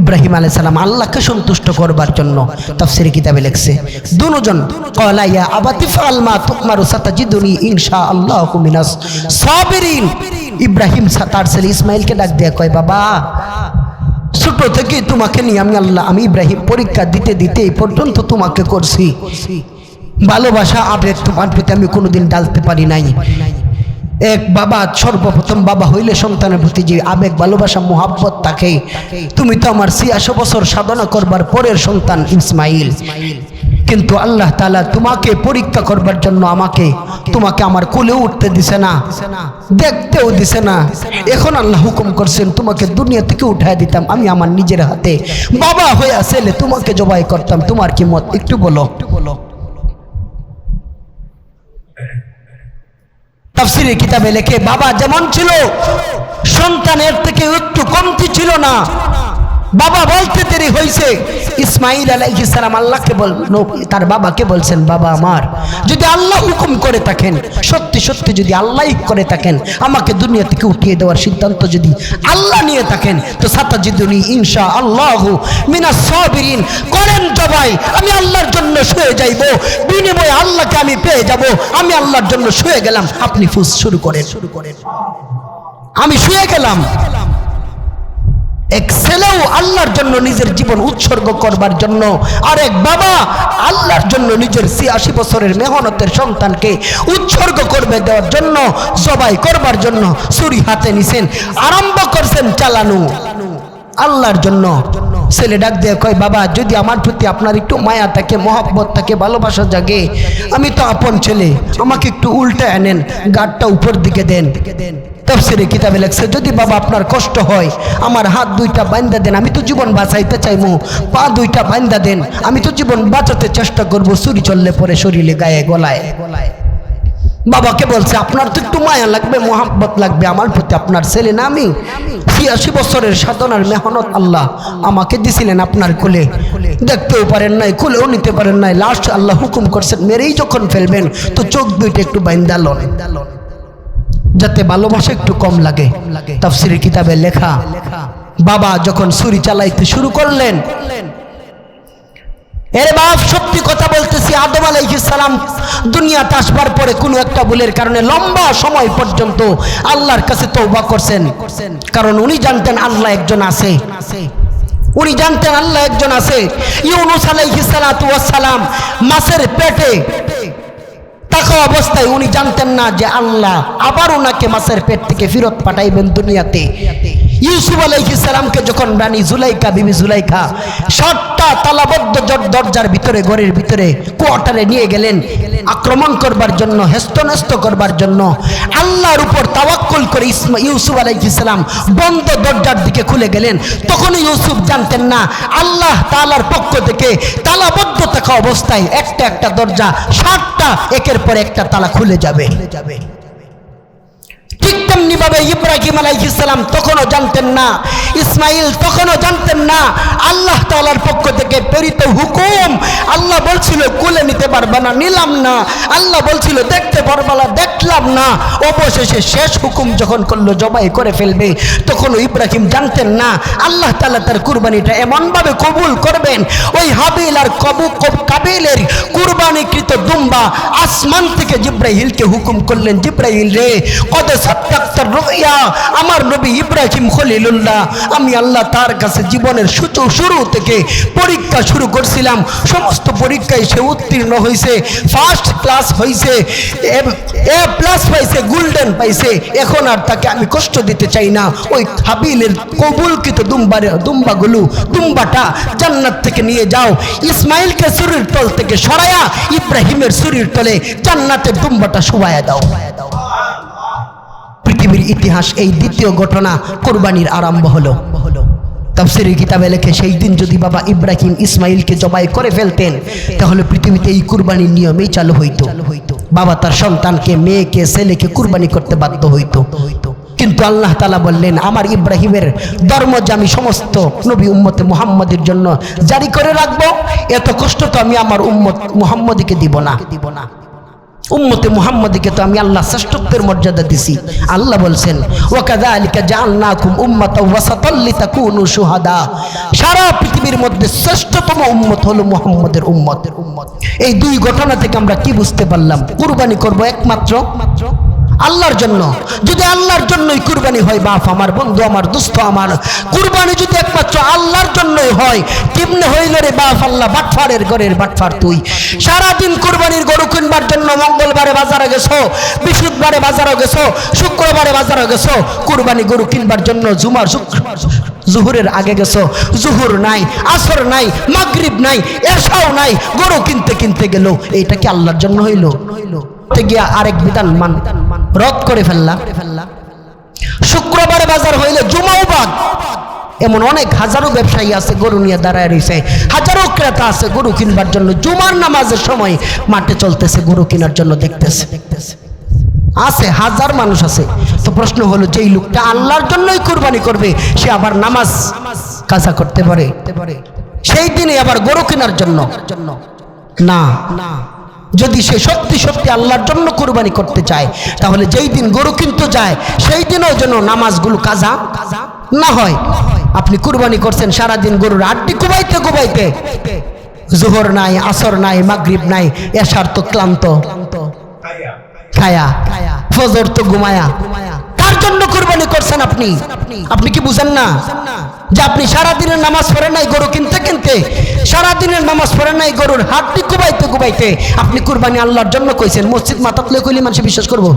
ইব্রাহিম আলাইহিস সালাম আল্লাহকে সন্তুষ্ট করবার জন্য তাফসীরে কিতাবে লিখছে দুজন ক্বালা ইয়া আবাতি ফাল মা তুমারু সাতাজিদুনি ইনশাআল্লাহু মিনাস সাবিরিন। ইব্রাহিম তার ছেলে ইসমাইলকে ডাক দিয়ে কয়, বাবা ছোট থেকে তোমাকে নিয়ে আমি ইব্রাহিম পরীক্ষা দিতে দিতে এই পর্যন্ত তোমাকে করছি, ভালোবাসা আবেগ তোমার প্রতি আমি কোনোদিন ডালতে পারি নাই। এক বাবা সর্বপ্রথম বাবা হইলে সন্তানের প্রতি যে আবেগ ভালোবাসা মোহাব্বত থাকে, তুমি তো আমার ৮৬ বছর সাধনা করবার পরের সন্তান ইসমাইল, কিন্তু আল্লাহ তাআলা তোমাকে পরীক্ষা করবার জন্য তোমাকে আমার কোলে উঠতে দিছে না, দেখতেও দিছে না। এখন আল্লাহ হুকুম করছেন তোমাকে দুনিয়া থেকে উঠায় দিতাম, আমি আমার নিজের হাতে বাবা হয়ে ছেলে তোমাকে জবাই করতাম, তোমার কি মত একটু বলো। তাফসীরে কিতাবে লেখে বাবা যেমন ছিল সন্তানের থেকে একটু কমতি ছিল না। বাবা বলতে দেরি হয়েছে। ইসমাইল আলাইহিস সালাম আল্লাহকে তার বাবাকে বলছেন, বাবা আমার যদি আল্লাহ হুকুম করে থাকেন, সত্যি সত্যি যদি আল্লাহই করে থাকেন, আমাকে দুনিয়া থেকে উঠিয়ে দেওয়ার সিদ্ধান্ত যদি আল্লাহ নিয়ে থাকেন, তো সাতাজিদুনি ইনশাআল্লাহু মিনাস সাবিরিন, করেন জবাই, আমি আল্লাহর জন্য শুয়ে যাইব, বিনিময়ে আল্লাহকে আমি পেয়ে যাব, আমি আল্লাহর জন্য শুয়ে গেলাম, আপনি ফুস শুরু করেন। আমি শুয়ে গেলাম। এক ছেলেও আল্লাহর জন্য নিজের জীবন উৎসর্গ করবার জন্য, আর এক বাবা আল্লাহর জন্য নিজের ৮৬ বছরের মেহনতের সন্তানকে উৎসর্গ করবে দেওয়ার জন্য, জবাই করবার জন্য ছুরি হাতে নিছেন, আরম্ভ করছেন চালানো আল্লাহর জন্য। ছেলে ডাক দিয়ে কয়, বাবা যদি আমার প্রতি আপনার একটু মায়া থাকে, মহব্বত থাকে, ভালোবাসা জাগে, আমি তো আপন ছেলে, আমাকে একটু উল্টে আনেন, গাড়টা উপর দিকে দেন। তাফসীরে কিতাবে লেখছে, যদি বাবা আপনার কষ্ট হয় আমার হাত দুইটা বাঁধা দেন, আমি তো জীবন বাঁচাইতে চাইবো, পা দুইটা বাঁধা দেন, আমি তো জীবন বাঁচাতে চেষ্টা করবো, ছুরি চললে পরে শরীরে গায়ে গলায়। বাবাকে বলছে, আপনার তো একটু মায়া লাগবে, মোহাব্বত লাগবে আমার প্রতি, আপনার ছেলে না আমি, ৮৬ বছরের সাধনার মেহনত আল্লাহ আমাকে দিছিলেন আপনার কোলে, দেখতেও পারেন নাই, কোলেও নিতে পারেন নাই, লাস্ট আল্লাহ হুকুম করছেন মেরেই যখন ফেলবেন তো চোখ দুইটা একটু বাঁধা লন, যাতে ভালোবাসা একটু কম লাগে। তাফসীরে কিতাবে লেখা, বাবা যখন ছুরি চালাইতে শুরু করলেন, এর বাপ সত্যি কথা বলতেছি, আদম আলাইহিস সালাম দুনিয়াতে আসবার পরে কোনো একটা ভুলের কারণে লম্বা সময় পর্যন্ত আল্লাহর কাছে তওবা করছেন, কারণ উনি জানতেন আল্লাহ একজন আছে, উনি জানতেন আল্লাহ একজন আছে। ইউনূস আলাইহিস সালাতু ওয়াস সালাম মাছের পেটে থাকা অবস্থায় উনি জানতেন না যে আল্লাহ আবার ওনাকে মাছের পেট থেকে ফেরত পাঠাইবেন দুনিয়াতে। ইউসুফ আলাইহিস সালামকে যখন রানী জুলাইখা, বিবি জুলাইখা ৭টা তালাবদ্ধ দরজার ভিতরে, ঘরের ভিতরে কোয়ার্টারে নিয়ে গেলেন আক্রমণ করবার জন্য, হেস্তনেস্ত করবার জন্য, আল্লাহর উপর তাওয়াক্কুল করে ইউসুফ আলাইহিস সালাম বন্ধ দরজার দিকে খুলে গেলেন। তখন ইউসুফ জানতেন না আল্লাহ তাআলার পক্ষ থেকে তালাবদ্ধ থাকা অবস্থায় একটা একটা দরজা ৭টা একের পর একটা তালা খুলে যাবে। ঠিক তেমনি ভাবে ইব্রাহিম আলাইহিস সালাম তখনও জানতেন না, ইসমাইল তখনও জানতেন না আল্লাহ তাআলার পক্ষ থেকে প্রেরিত হুকুম। আল্লাহ বলছিল কোলে নিতে পারবে না, নিলাম না, আল্লাহ বলছিল দেখতে পারবে না, দেখলাম না, অবশেষে শেষ হুকুম যখন করলো জবাই করে ফেলবে, তখন ইব্রাহিম জানতেন না আল্লাহ তাআলা তার কুরবানিটা এমনভাবে কবুল করবেন, ওই হাবিল আর কাবিলের কুরবানিকৃত দুম্বা আসমান থেকে জিব্রাইলকে হুকুম করলেন, জিব্রাইল রে কদ সাদ্দাকতার রুইয়া, আমার নবী ইব্রাহিম খলিলুল্লাহ, আমি আল্লাহ তার কাছে জীবনের শুরু থেকে পরীক্ষা শুরু করছিলাম, সমস্ত পরীক্ষায় সে উত্তীর্ণ হয়েছে, ফার্স্ট ক্লাস হয়েছে, এ প্লাস পাইছে, গোল্ডেন পাইছে, এখন আর তাকে আমি কষ্ট দিতে চাই না। ওই হাবিলের কবুলকৃত দুম্বাটা জান্নাত থেকে নিয়ে যাও, ইসমাইলকে শরীর তল থেকে সরায়া ইব্রাহিমের শরীর তলে জান্নাতের দুম্বাটা শোয়ায়া দাও। পৃথিবীর ইতিহাস এই দ্বিতীয় ঘটনা কুরবানির আরম্ভ হলো। তাফসীরের কিতাবে লেখে, সেই দিন যদি বাবা ইব্রাহিম ইসমাইলকে জবাই করে ফেলতেন তাহলে পৃথিবীতে এই কুরবানির নিয়মেই চালু হইতো, বাবা তার সন্তানকে, মেয়েকে, ছেলেকে কুরবানি করতে বাধ্য হইতো। কিন্তু আল্লাহ তাআলা বললেন, আমার ইব্রাহিমের ধর্ম যে আমি সমস্ত নবী উম্মতে মুহাম্মাদের জন্য জারি করে রাখবো, এত কষ্ট তো আমি আমার উম্মত মুহাম্মাদীকে দিব না। উম্মতে মুহাম্মাদীকে তো আমি আল্লাহ শ্রেষ্ঠত্বের মর্যাদা দিছি। আল্লাহ বলছেন ওয়াকাযালিকা জাআলনাকুম উম্মাতাও ওয়াসাতাল লিতাকুনু শুহাদা, সারা পৃথিবীর মধ্যে শ্রেষ্ঠতম উম্মত হলো মুহাম্মাদের উম্মত। এই দুই ঘটনা থেকে আমরা কি বুঝতে পারলাম? কুরবানি করব একমাত্র আল্লাহর জন্য। যদি আল্লাহর জন্যই কুরবানি হয়, বাপ আমার, বন্ধু আমার, দোস্ত আমার, কুরবানি যদি একমাত্র আল্লাহর জন্যই হয়, কেমনে হইল রে বাপ? আল্লাহ বাটফারের ঘরের বাটফার তুই। সারাদিন কুরবানির গরু কিনবার জন্য মঙ্গলবারে বাজারে গেছো, বৃহস্পতিবারে বাজারে গেছো, শুক্রবারে বাজারে গেছো, কুরবানি গরু কিনবার জন্য জুহুরের আগে গেছো, জুহুর নাই, আসর নাই, মাগরিব নাই, এশাও নাই, গরু কিনতে কিনতে গেল। এইটা কি আল্লাহর জন্য হইল? গিয়া আরেক বিধান রদ করে ফেললা। শুক্রবারে বাজার হইলে জুমাও বাদ। এমন অনেক হাজারো ব্যবসায়ী আছে গরু নিয়ে দাঁড়ায় রয়েছে, হাজারো ক্রেতা আছে গরু কিনবার জন্য, জুমার নামাজের সময় মাঠে চলতেছে গরু কেনার জন্য, দেখতেছে আছে, হাজার মানুষ আছে। তো প্রশ্ন হলো, যেই লোকটা আল্লাহর জন্যই কুরবানি করবে, সে আবার নামাজ কাজা করতে পারে সেই দিনে আবার গরু কেনার জন্য? না। যদি সে সত্যি সত্যি আল্লাহর জন্য কুরবানি করতে চায়, তাহলে যেই দিন গরু কিনতে যায় সেই দিনও যেন নামাজগুলো কাজা না হয়। আপনি কুরবানি করছেন, সারাদিন গরুর আড্ডি কুবাইতে কুবাইতে, জোহর নাই, আসর নাই, মাগরিব নাই, এশার তো ক্লান্ত খায়া, ফজর তো ঘুমায়া। কার জন্য কুরবানি করছেন আপনি? আপনি কি বুঝেন না যে আপনি সারাদিনের নামাজ পড়েন নাই গরু কিনতে কিনতে, সারাদিনের নামাজ পড়েন নাই গরুর হাড্ডি কুবাইতে কুবাইতে আপনি কুরবানি আল্লাহর জন্য কইছেন? মসজিদ মাথাতলে কইলে মানুষ বিশ্বাস করবো?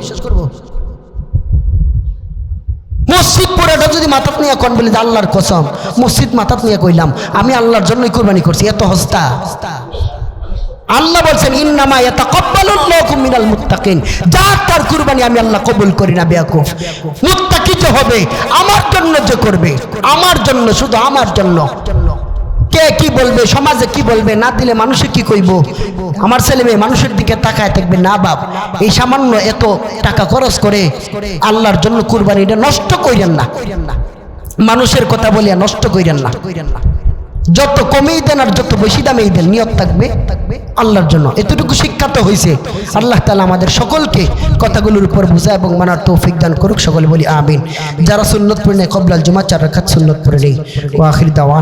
মসজিদ পুরাটা যদি মাথাত নিয়ে কোন বলি আল্লাহর কসম, মসজিদ মাথাত নিয়ে কইলাম আমি আল্লাহর জন্যই কুরবানি করছি, এত হস্তা? আল্লাহ বলছেন ইন্নামা ইয়াতাকাব্বালুল্লাহু মিনাল মুত্তাকিন, যার তার কুরবানি আমি আল্লাহ কবুল করি না। বেয়াকুফ, মুত্তাকি তো হবে আমার জন্য, যে করবে আমার জন্য, শুধু আমার জন্য। কে কি বলবে, সমাজে কি বলবে, না দিলে মানুষে কি কইব? আমার ছেলে মেয়ে মানুষের দিকে তাকায় থাকবে না? বাপ, এই সামান্য এত টাকা খরচ করে আল্লাহর জন্য কুরবানি, এটা নষ্ট কইরেন না। মানুষের কথা বলিয়া নষ্ট কইরেন না। যত কমেই দেন আর যত বেশি দামেই দেন, নিয়ত থাকবে আল্লাহর জন্য। এতটুকু শিক্ষা তো হয়েছে। আল্লাহ তাআলা আমাদের সকলকে কথাগুলোর উপর বোঝা এবং মানার তৌফিক দান করুক। সকলে বলি আমিন। যারা সুন্নত পড়ে নেই কবলাল জুমা 4 রাকাত সুন্নত পড়ে নেই। ওয়া আখির দাওয়ানা।